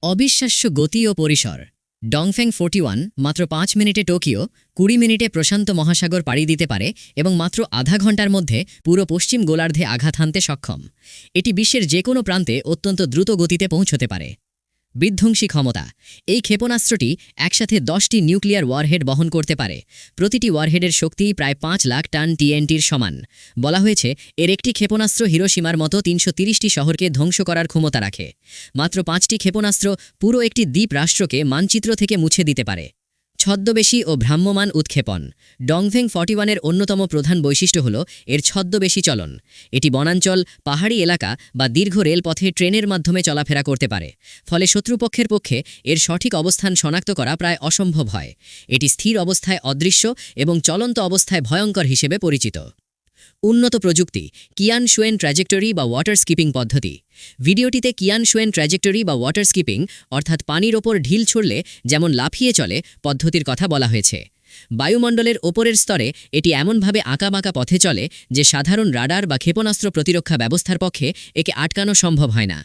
অবিশ্বাস্য গতি ও পরিসর। ডংফেং 41 মাত্র 5 মিনিটে টোকিও, 20 মিনিটে প্রশান্ত মহাসাগর পাড়ি দিতে পারে এবং মাত্র আধা ঘন্টার মধ্যে পুরো পশ্চিম গোলার্ধে আঘাত হানতে সক্ষম। এটি বিশ্বের যে কোনো প্রান্তে অত্যন্ত দ্রুত গতিতে পৌঁছতে পারে। বিধ্বংসী ক্ষমতা। এই ক্ষেপণাস্ত্রটি একসাথে 10টি নিউক্লিয়ার ওয়ারহেড বহন করতে পারে। প্রতিটি ওয়ারহেডের শক্তি প্রায় 5 লাখ টন টিএনটির সমান। বলা হয়েছে এর একটি ক্ষেপণাস্ত্র হিরোশিমার মতো 330টি শহরকে ধ্বংস করার ক্ষমতা রাখে। মাত্র 5টি ক্ষেপণাস্ত্র পুরো একটি দ্বীপ রাষ্ট্রকে মানচিত্র থেকে মুছে দিতে পারে। ছদ্মবেশী ও ভ্রাম্যমাণ উৎক্ষেপণ। ডংফেং 41-এর অন্যতম প্রধান বৈশিষ্ট্য হল এর ছদ্মবেশী চলন। এটি বনাঞ্চল, পাহাড়ি এলাকা বা দীর্ঘ রেলপথে ট্রেনের মাধ্যমে চলাফেরা করতে পারে। ফলে শত্রুপক্ষের পক্ষে এর সঠিক অবস্থান শনাক্ত করা প্রায় অসম্ভব হয়। এটি স্থির অবস্থায় অদৃশ্য এবং চলন্ত অবস্থায় ভয়ঙ্কর হিসেবে পরিচিত। উন্নত প্রযুক্তি। কিয়ান শুয়েন ট্র্যাজেক্টরি বা ওয়াটার স্কিপিং পদ্ধতি। ভিডিওটিতে কিয়ান শুয়েন ট্র্যাজেক্টরি বা ওয়াটার স্কিপিং অর্থাৎ পানির ওপর ঢিল ছুড়লে যেমন লাফিয়ে চলে পদ্ধতির কথা বলা হয়েছে। বায়ুমণ্ডলের ওপরের স্তরে এটি এমনভাবে আঁকাবাঁকা পথে চলে যে সাধারণ রাডার বা ক্ষেপণাস্ত্র প্রতিরক্ষা ব্যবস্থার পক্ষে একে আটকানো সম্ভব হয় না।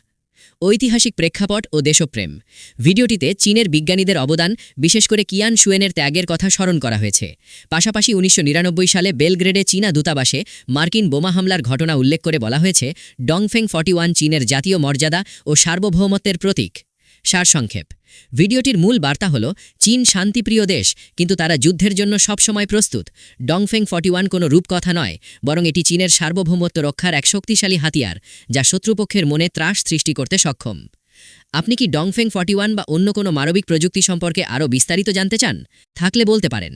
ঐতিহাসিক প্রেক্ষাপট ও দেশপ্রেম। ভিডিওটিতে চীনের বিজ্ঞানীদের অবদান, বিশেষ করে কিয়ান শুয়েনের ত্যাগের কথা স্মরণ করা হয়েছে। পাশাপাশি 1999 সালে বেলগ্রেডে চীনা দূতাবাসে মার্কিন বোমা হামলার ঘটনা উল্লেখ করে বলা হয়েছে ডংফেং 41 চীনের জাতীয় মর্যাদা ও সার্বভৌমত্বের প্রতীক। সারসংক্ষেপ। ভিডিওটির মূল বার্তা হল চীন শান্তিপ্রিয় দেশ, কিন্তু তারা যুদ্ধের জন্য সবসময় প্রস্তুত। ডংফেং 41 কোনো রূপকথা নয়, বরং এটি চীনের সার্বভৌমত্ব রক্ষার এক শক্তিশালী হাতিয়ার, যা শত্রুপক্ষের মনে ত্রাস সৃষ্টি করতে সক্ষম। আপনি কি ডংফেং 41 বা অন্য কোনো মানবিক প্রযুক্তি সম্পর্কে আরও বিস্তারিত জানতে চান? থাকলে বলতে পারেন।